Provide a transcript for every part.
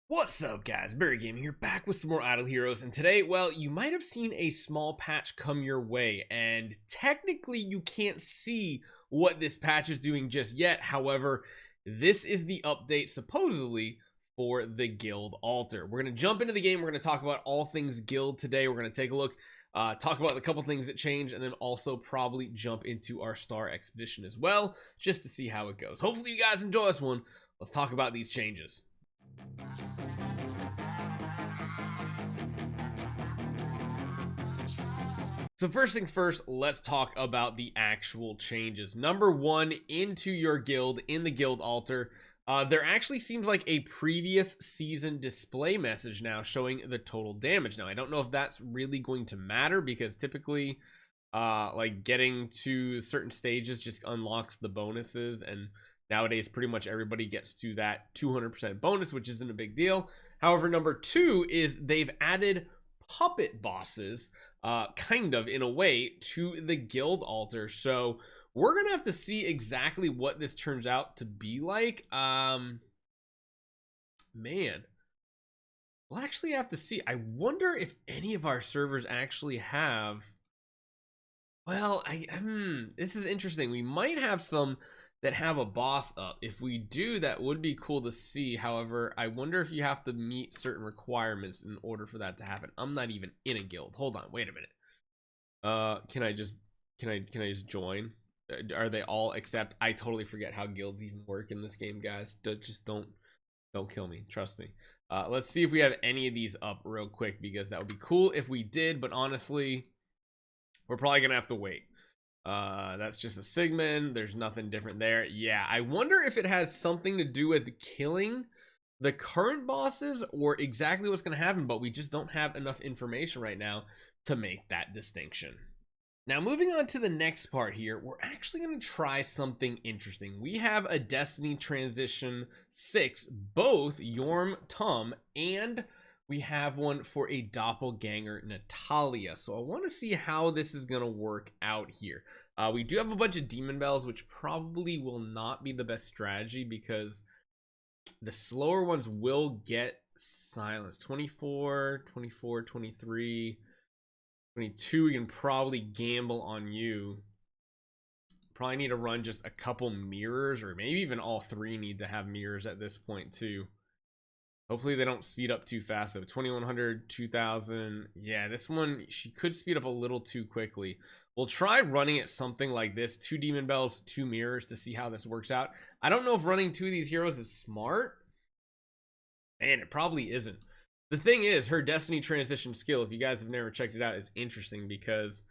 What's up, guys? Barry Gaming here, back with some more Idle Heroes, and today, well, you might have seen a small patch come your way, and technically you can't see what this patch is doing just yet. However, this is the update, supposedly, for the guild altar. We're going to jump into the game. We're going to talk about all things guild today. We're going to take a look, talk about a couple things that changed, and then also probably jump into our star expedition as well, just to see how it goes. Hopefully you guys enjoy this one. Let's talk about these changes. So first things first, let's talk about the actual changes. Number one, into your guild, in the guild altar, there actually seems like a previous season display message now showing the total damage. Now, I don't know if that's really going to matter because typically, like getting to certain stages just unlocks the bonuses, and nowadays pretty much everybody gets to that 200% bonus, which isn't a big deal. However, number two is they've added puppet bosses, kind of in a way, to the guild altar. So we're gonna have to see exactly what this turns out to be like. Man, we'll actually have to see. I wonder if any of our servers actually have, well, this is interesting. We might have some that have a boss up. If we do, that would be cool to see. However, I wonder if you have to meet certain requirements in order for that to happen. I'm not even in a guild. Hold on, wait a minute. Can I just join? Are they all accept? I totally forget how guilds even work in this game, guys. Just don't kill me, trust me. Let's see if we have any of these up real quick, because that would be cool if we did, but honestly, we're probably gonna have to wait. That's just a Sigmund. There's nothing different there. Yeah, I wonder if it has something to do with killing the current bosses or exactly what's going to happen, but we just don't have enough information right now to make that distinction. Now, moving on to the next part here, we're actually going to try something interesting. We have a Destiny Transition 6, both Yorm Tum, and we have one for a doppelganger Natalia. So I want to see how this is going to work out here. We do have a bunch of demon bells, which probably will not be the best strategy because the slower ones will get silenced. 24, 24, 23, 22. We can probably gamble on you. Probably need to run just a couple mirrors, or maybe even all three need to have mirrors at this point too. Hopefully they don't speed up too fast though. 2100, 2000. Yeah, this one, she could speed up a little too quickly. We'll try running it something like this. 2 demon bells, 2 mirrors to see how this works out. I don't know if running 2 of these heroes is smart. And it probably isn't. The thing is, her Destiny Transition skill, if you guys have never checked it out, is interesting because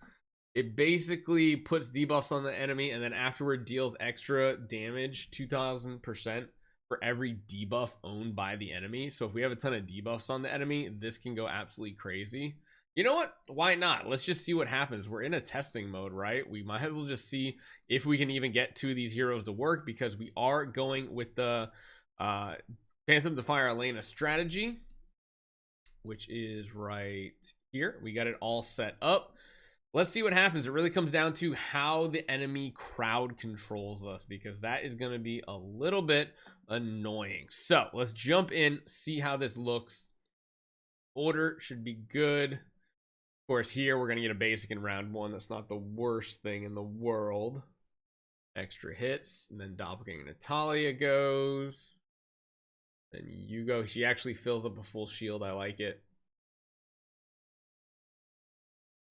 it basically puts debuffs on the enemy and then afterward deals extra damage, 2000%. For every debuff owned by the enemy. So if we have a ton of debuffs on the enemy, this can go absolutely crazy. You know what? Why not? Let's just see what happens. We're in a testing mode, right? We might as well just see if we can even get 2 of these heroes to work, because we are going with the Phantom Defier Elena strategy, which is right here. We got it all set up. Let's see what happens. It really comes down to how the enemy crowd controls us, because that is going to be a little bit annoying. So let's jump in, see how this looks. Order should be good. Of course, here we're going to get a basic in round 1. That's not the worst thing in the world. Extra hits, and then Doppelganger Natalia goes. Then you go. She actually fills up a full shield. I like it.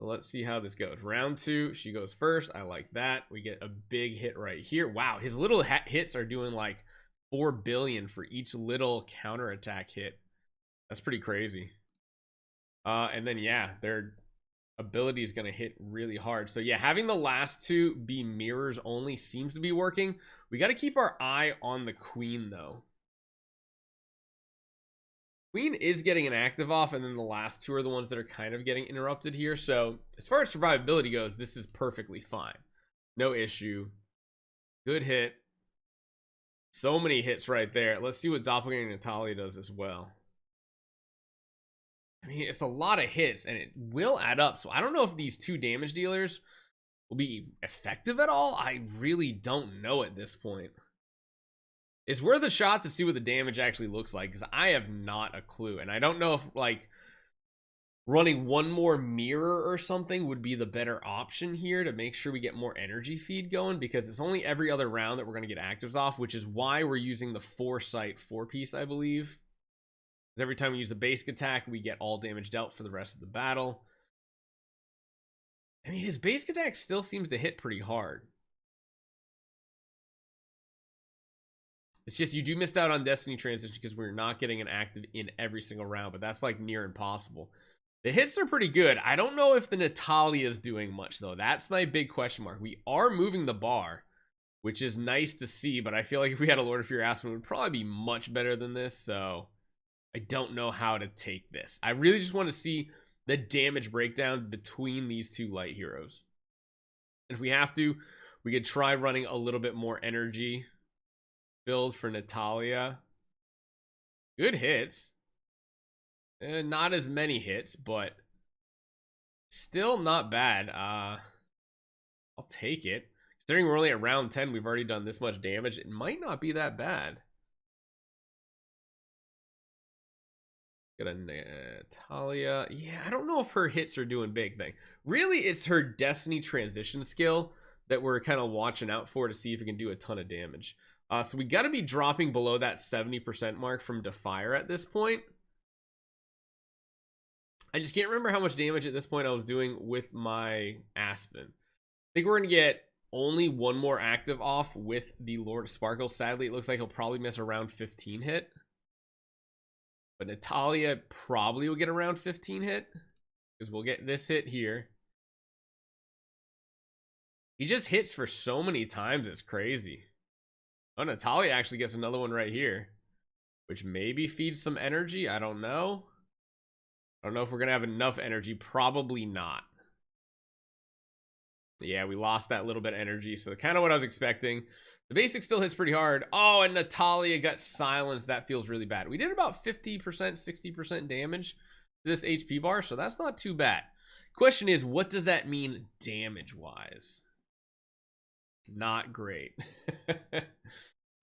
So let's see how this goes. Round 2, she goes first. I like that. We get a big hit right here. Wow, his little hits are doing like 4 billion for each little counterattack hit. That's pretty crazy. And then, yeah, their ability is going to hit really hard. So, yeah, having the last 2 be mirrors only seems to be working. We got to keep our eye on the queen, though. Queen is getting an active off, and then the last 2 are the ones that are kind of getting interrupted here. So as far as survivability goes, this is perfectly fine. No issue. Good hit. So many hits right there. Let's see what Doppelganger Natalia does as well. I mean, it's a lot of hits, and it will add up. So I don't know if these 2 damage dealers will be effective at all. I really don't know at this point. It's worth a shot to see what the damage actually looks like, because I have not a clue. And I don't know if, like, running one more mirror or something would be the better option here to make sure we get more energy feed going, because it's only every other round that we're going to get actives off, which is why we're using the foresight 4-piece, I believe. Because every time we use a basic attack, we get all damage dealt for the rest of the battle. I mean, his basic attack still seems to hit pretty hard. It's just you do miss out on Destiny Transition because we're not getting an active in every single round, but that's like near impossible. The hits are pretty good. I don't know if the Natalia is doing much, though. That's my big question mark. We are moving the bar, which is nice to see, but I feel like if we had a Lord of Fear Aspen, it would probably be much better than this, so I don't know how to take this. I really just want to see the damage breakdown between these two light heroes. And if we have to, we could try running a little bit more energy build for Natalia. Good hits. Not as many hits, but still not bad. I'll take it. Considering we're only at round 10, we've already done this much damage. It might not be that bad. Got a Natalia. Yeah, I don't know if her hits are doing big thing. Really, it's her Destiny Transition skill that we're kind of watching out for to see if it can do a ton of damage. So we got to be dropping below that 70% mark from Defier at this point. I just can't remember how much damage at this point I was doing with my Aspen. I think we're going to get only one more active off with the Lord of Sparkle. Sadly, it looks like he'll probably miss a round 15 hit. But Natalia probably will get a round 15 hit, because we'll get this hit here. He just hits for so many times, it's crazy. Oh, Natalia actually gets another one right here, which maybe feeds some energy. I don't know. I don't know if we're going to have enough energy. Probably not. Yeah, we lost that little bit of energy, so kind of what I was expecting. The basic still hits pretty hard. Oh, and Natalia got silenced. That feels really bad. We did about 50%, 60% damage to this HP bar, so that's not too bad. Question is, what does that mean damage-wise? Not great.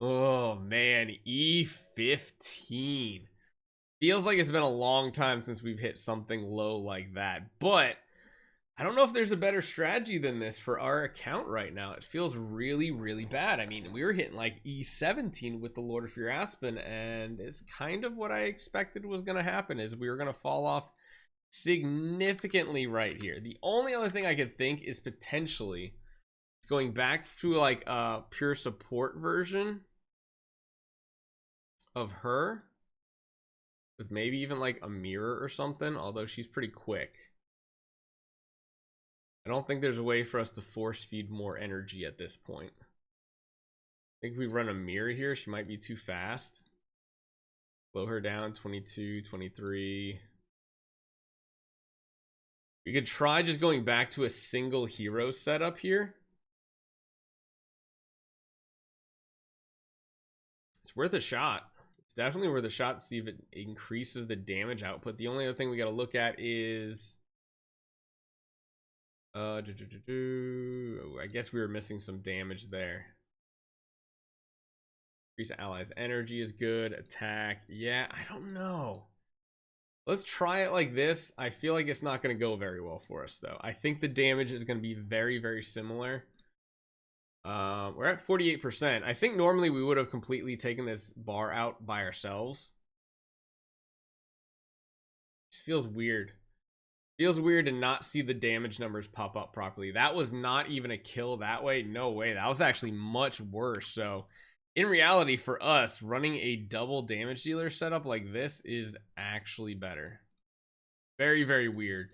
Oh, man. E15. Feels like it's been a long time since we've hit something low like that, but I don't know if there's a better strategy than this for our account right now. It feels really, really bad. I mean, we were hitting like E17 with the Lord of Fear Aspen, and it's kind of what I expected was going to happen, is we were going to fall off significantly right here. The only other thing I could think is potentially going back to like a pure support version of her, with maybe even like a mirror or something, although she's pretty quick. I don't think there's a way for us to force feed more energy at this point. I think if we run a mirror here, she might be too fast. Slow her down, 22, 23. We could try just going back to a single hero setup here. It's worth a shot. It's definitely worth a shot to see if it increases the damage output. The only other thing we got to look at is I guess we were missing some damage there. Increase allies' energy is good. Attack, yeah, I don't know. Let's try it like this. I feel like it's not going to go very well for us, though. I think the damage is going to be very, very similar. We're at 48%. I think normally we would have completely taken this bar out by ourselves. It feels weird. Feels weird to not see the damage numbers pop up properly. That was not even a kill that way. No way. That was actually much worse. So in reality, for us, running a double damage dealer setup like this is actually better. Very, very weird.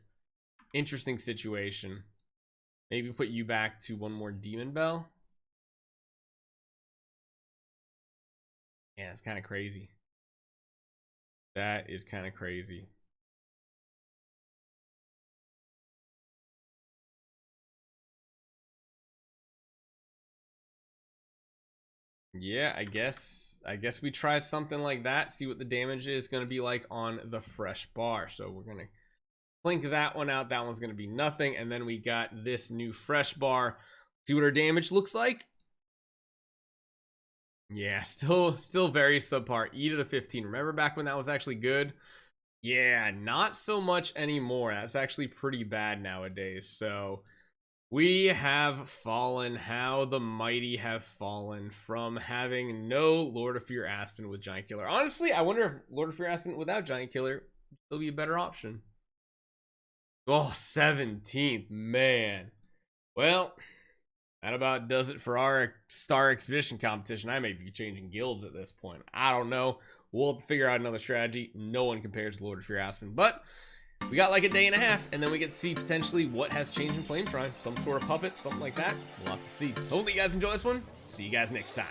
Interesting situation. Maybe put you back to one more Demon Bell. Yeah, it's kind of crazy. That is kind of crazy. Yeah, I guess we try something like that, see what the damage is going to be like on the fresh bar. So we're going to blink that one out. That one's going to be nothing. And then we got this new fresh bar. See what our damage looks like. Yeah, still very subpar. E to the 15. Remember back when that was actually good? Yeah, not so much anymore. That's actually pretty bad nowadays. So we have fallen. How the mighty have fallen from having no Lord of Fear Aspen with Giant Killer. Honestly, I wonder if Lord of Fear Aspen without Giant Killer would still be a better option. Oh, 17th, man. Well, that about does it for our Star Expedition competition. I may be changing guilds at this point. I don't know. We'll have to figure out another strategy. No one compares to Lord of Fear Aspen, but we got like a day and a half, and then we get to see potentially what has changed in Flame Shrine. Some sort of puppet, something like that. We'll have to see. Hopefully you guys enjoy this one. See you guys next time.